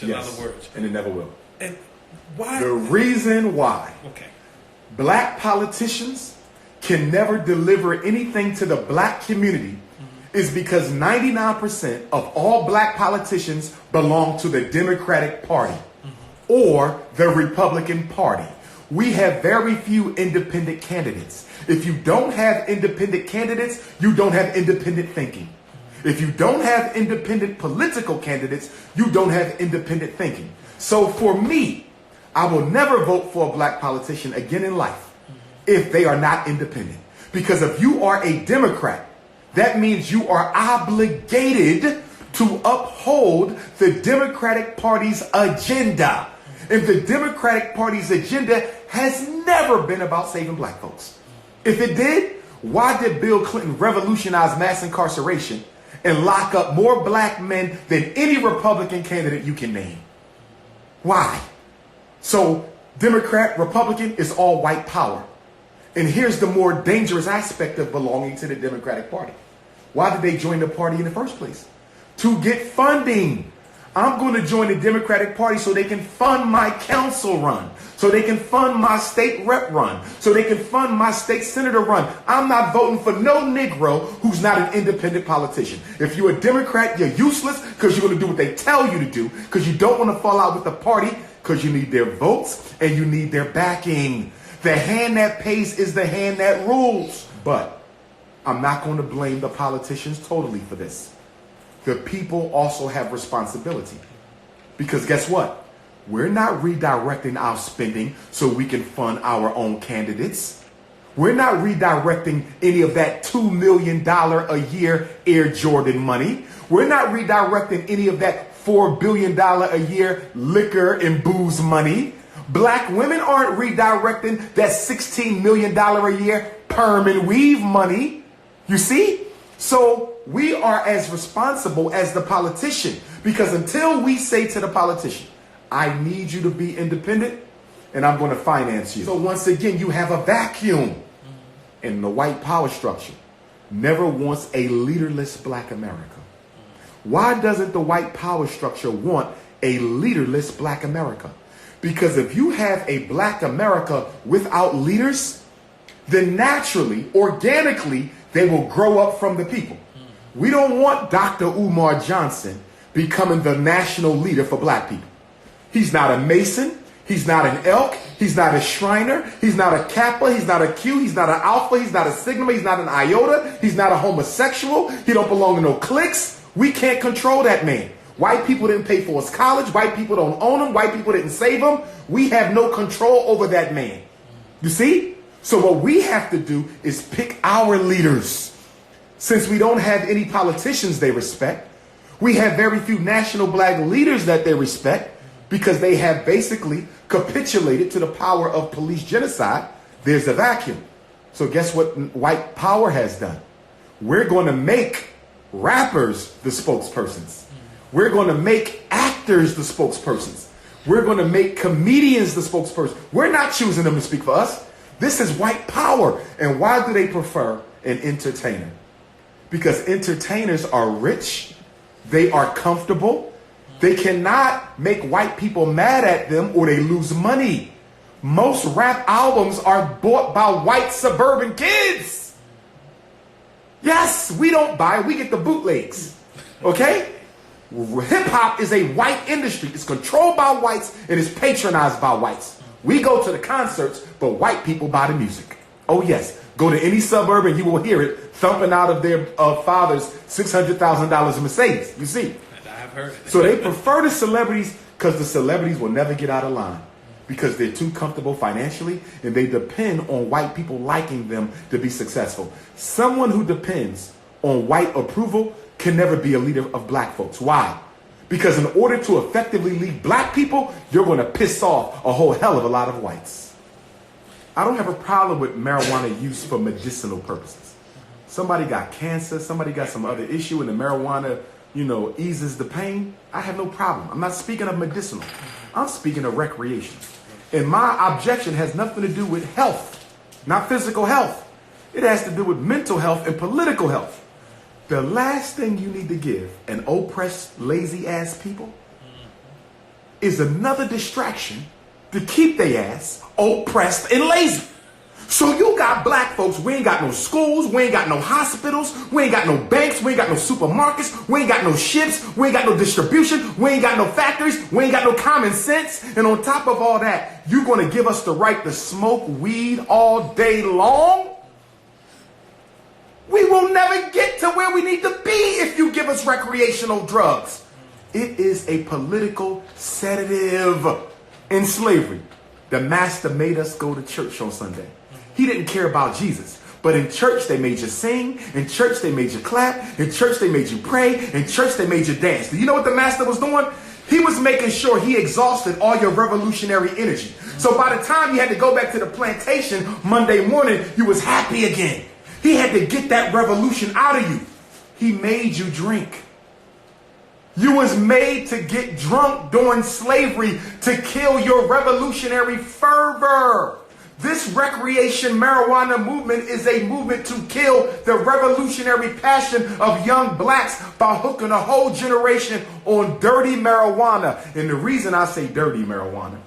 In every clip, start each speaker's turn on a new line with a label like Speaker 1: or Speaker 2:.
Speaker 1: in other words.
Speaker 2: And it never will.
Speaker 1: And why?
Speaker 2: The reason why black politicians can never deliver anything to the black community is because 99% of all black politicians belong to the Democratic Party or the Republican Party. We have very few independent candidates. If you don't have independent candidates, you don't have independent thinking. If you don't have independent political candidates, you don't have independent thinking. So for me, I will never vote for a black politician again in life if they are not independent. Because if you are a Democrat, that means you are obligated to uphold the Democratic Party's agenda. And the Democratic Party's agenda has never been about saving black folks. If it did, why did Bill Clinton revolutionize mass incarceration and lock up more black men than any Republican candidate you can name? Why? So Democrat, Republican is all white power. And here's the more dangerous aspect of belonging to the Democratic Party. Why did they join the party in the first place? To get funding. I'm going to join the Democratic Party so they can fund my council run, so they can fund my state rep run, so they can fund my state senator run. I'm not voting for no Negro who's not an independent politician. If you're a Democrat, you're useless because you're going to do what they tell you to do because you don't want to fall out with the party because you need their votes and you need their backing. The hand that pays is the hand that rules. But I'm not going to blame the politicians totally for this. The people also have responsibility. Because guess what? We're not redirecting our spending so we can fund our own candidates. We're not redirecting any of that $2 million a year Air Jordan money. We're not redirecting any of that $4 billion a year liquor and booze money. Black women aren't redirecting that $16 million a year perm and weave money. You see? So we are as responsible as the politician, because until we say to the politician, I need you to be independent and I'm going to finance you. So once again, you have a vacuum. And the white power structure never wants a leaderless black America. Why doesn't the white power structure want a leaderless black America? Because if you have a black America without leaders, then naturally, organically, they will grow up from the people. We don't want Dr. Umar Johnson becoming the national leader for black people. He's not a Mason. He's not an Elk. He's not a Shriner. He's not a Kappa. He's not a Q. He's not an Alpha. He's not a Sigma. He's not an Iota. He's not a homosexual. He don't belong to no cliques. We can't control that man. White people didn't pay for his college. White people don't own him. White people didn't save him. We have no control over that man. You see? So what we have to do is pick our leaders. Since we don't have any politicians they respect, we have very few national black leaders that they respect because they have basically capitulated to the power of police genocide. There's a vacuum. So guess what white power has done? We're going to make rappers the spokespersons. We're going to make actors the spokespersons. We're going to make comedians the spokesperson. We're not choosing them to speak for us. This is white power. And why do they prefer an entertainer? Because entertainers are rich. They are comfortable. They cannot make white people mad at them or they lose money. Most rap albums are bought by white suburban kids. Yes, we don't buy, we get the bootlegs. Okay? Hip hop is a white industry. It's controlled by whites and it's patronized by whites. We go to the concerts, but white people buy the music. Oh yes, go to any suburb and you will hear it thumping out of their father's $600,000 Mercedes. You see?
Speaker 1: I've heard it.
Speaker 2: So they prefer the celebrities because the celebrities will never get out of line because they're too comfortable financially and they depend on white people liking them to be successful. Someone who depends on white approval can never be a leader of black folks. Why? Because in order to effectively lead black people, you're going to piss off a whole hell of a lot of whites. I don't have a problem with marijuana use for medicinal purposes. Somebody got cancer, somebody got some other issue and the marijuana, eases the pain. I have no problem. I'm not speaking of medicinal. I'm speaking of recreation. And my objection has nothing to do with health, not physical health. It has to do with mental health and political health. The last thing you need to give an oppressed, lazy ass people is another distraction to keep their ass oppressed and lazy. So you got black folks, we ain't got no schools, we ain't got no hospitals, we ain't got no banks, we ain't got no supermarkets, we ain't got no ships, we ain't got no distribution, we ain't got no factories, we ain't got no common sense. And on top of all that, you're going to give us the right to smoke weed all day long? We will never get to where we need to be if you give us recreational drugs. It is a political sedative. In slavery, the master made us go to church on Sunday. He didn't care about Jesus. But in church, they made you sing. In church, they made you clap. In church, they made you pray. In church, they made you dance. Do you know what the master was doing? He was making sure he exhausted all your revolutionary energy. So by the time you had to go back to the plantation Monday morning, you was happy again. He had to get that revolution out of you. He made you drink. You was made to get drunk during slavery to kill your revolutionary fervor. This recreation marijuana movement is a movement to kill the revolutionary passion of young blacks by hooking a whole generation on dirty marijuana. And the reason I say dirty marijuana,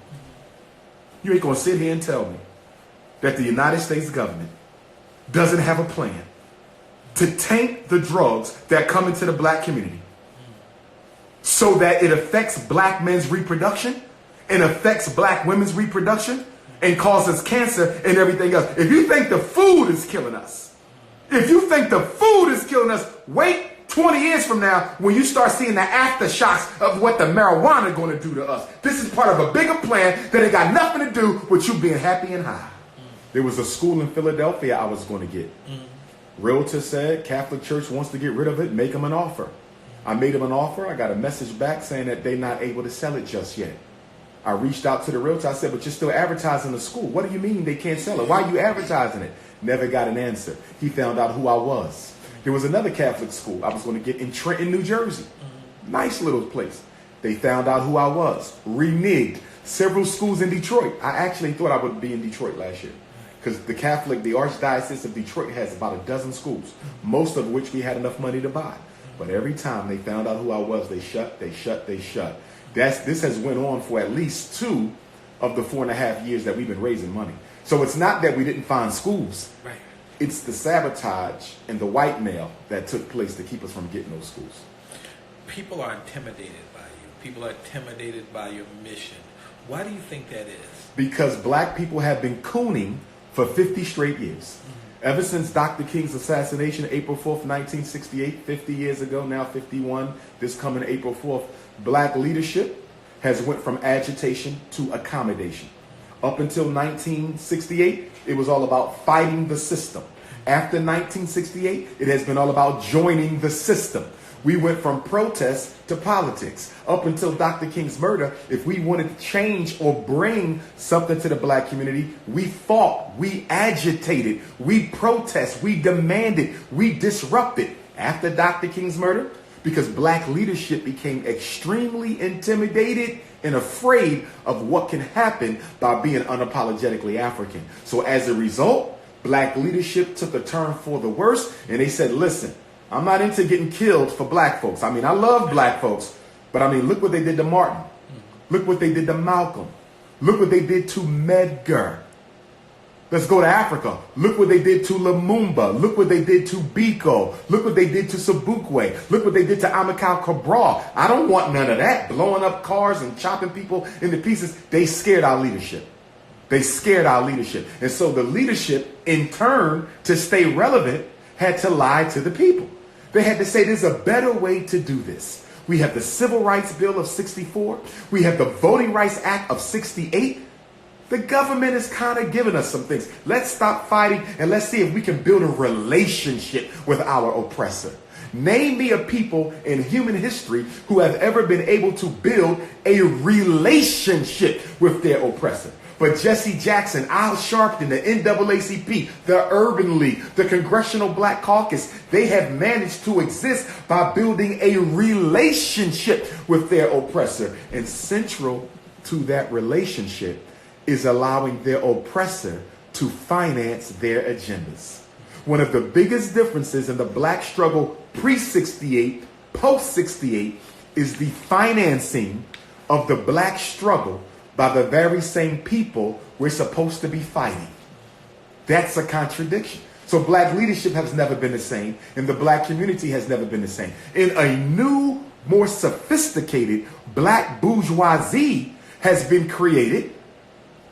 Speaker 2: you ain't gonna sit here and tell me that the United States government doesn't have a plan to taint the drugs that come into the black community so that it affects black men's reproduction and affects black women's reproduction and causes cancer and everything else. If you think the food is killing us, wait 20 years from now when you start seeing the aftershocks of what the marijuana going to do to us. This is part of a bigger plan that ain't got nothing to do with you being happy and high. There was a school in Philadelphia I was going to get. Realtor said Catholic Church wants to get rid of it, make them an offer. I made them an offer. I got a message back saying that they're not able to sell it just yet. I reached out to the realtor. I said, but you're still advertising the school. What do you mean they can't sell it? Why are you advertising it? Never got an answer. He found out who I was. There was another Catholic school I was going to get in Trenton, New Jersey. Nice little place. They found out who I was. Reneged. Several schools in Detroit. I actually thought I would be in Detroit last year. Because the Archdiocese of Detroit has about a dozen schools, most of which we had enough money to buy. But every time they found out who I was, they shut. This has went on for at least 2 of the 4.5 years that we've been raising money. So it's not that we didn't find schools.
Speaker 1: Right.
Speaker 2: It's the sabotage and the white mail that took place to keep us from getting those schools.
Speaker 1: People are intimidated by you. People are intimidated by your mission. Why do you think that is?
Speaker 2: Because black people have been cooning for 50 straight years. Ever since Dr. King's assassination, April 4th, 1968, 50 years ago, now 51, this coming April 4th, black leadership has went from agitation to accommodation. Up until 1968, it was all about fighting the system. After 1968, it has been all about joining the system. We went from protest to politics. Up until Dr. King's murder, if we wanted to change or bring something to the black community, we fought, we agitated, we protested, we demanded, we disrupted. After Dr. King's murder, because black leadership became extremely intimidated and afraid of what can happen by being unapologetically African. So as a result, black leadership took a turn for the worse, and they said, listen, I'm not into getting killed for black folks. I mean, I love black folks, but I mean, look what they did to Martin. Look what they did to Malcolm. Look what they did to Medgar. Let's go to Africa. Look what they did to Lumumba. Look what they did to Biko. Look what they did to Sobukwe. Look what they did to Amilcar Cabral. I don't want none of that. Blowing up cars and chopping people into pieces. They scared our leadership. And so the leadership, in turn, to stay relevant, had to lie to the people. They had to say there's a better way to do this. We have the Civil Rights Bill of 64. We have the Voting Rights Act of 68. The government is kind of giving us some things. Let's stop fighting and let's see if we can build a relationship with our oppressor. Name me a people in human history who have ever been able to build a relationship with their oppressor. But Jesse Jackson, Al Sharpton, the NAACP, the Urban League, the Congressional Black Caucus, they have managed to exist by building a relationship with their oppressor. And central to that relationship is allowing their oppressor to finance their agendas. One of the biggest differences in the black struggle pre-68, post-68, is the financing of the black struggle by the very same people we're supposed to be fighting. That's a contradiction. So black leadership has never been the same, and the black community has never been the same. And a new, more sophisticated black bourgeoisie has been created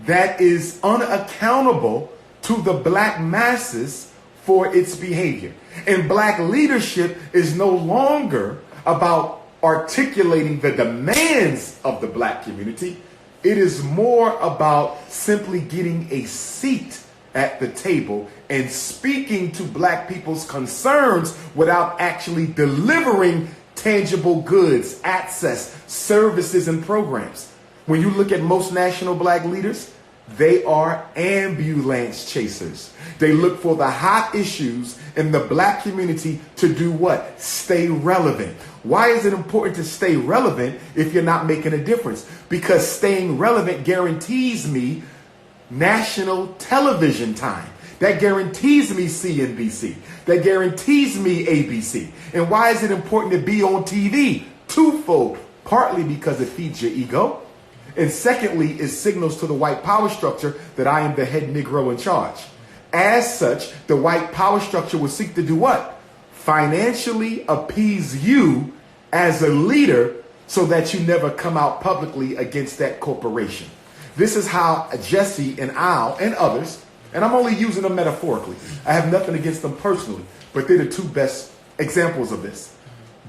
Speaker 2: that is unaccountable to the black masses for its behavior. And black leadership is no longer about articulating the demands of the black community. It is more about simply getting a seat at the table and speaking to black people's concerns without actually delivering tangible goods, access, services, and programs. When you look at most national black leaders, they are ambulance chasers. They look for the hot issues in the black community to do what? Stay relevant. Why is it important to stay relevant if you're not making a difference? Because staying relevant guarantees me national television time. That guarantees me CNBC. That guarantees me ABC. And why is it important to be on TV? Twofold. Partly because it feeds your ego. And secondly, it signals to the white power structure that I am the head Negro in charge. As such, the white power structure will seek to do what? Financially appease you as a leader so that you never come out publicly against that corporation. This is how Jesse and Al and others, and I'm only using them metaphorically. I have nothing against them personally, but they're the two best examples of this.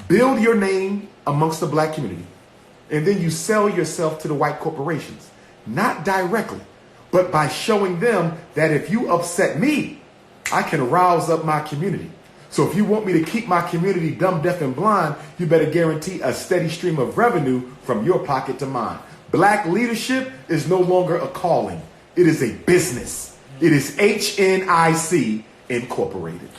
Speaker 2: Build your name amongst the black community, and then you sell yourself to the white corporations. Not directly, but by showing them that if you upset me, I can rouse up my community. So if you want me to keep my community dumb, deaf, and blind, you better guarantee a steady stream of revenue from your pocket to mine. Black leadership is no longer a calling. It is a business. It is HNIC Incorporated.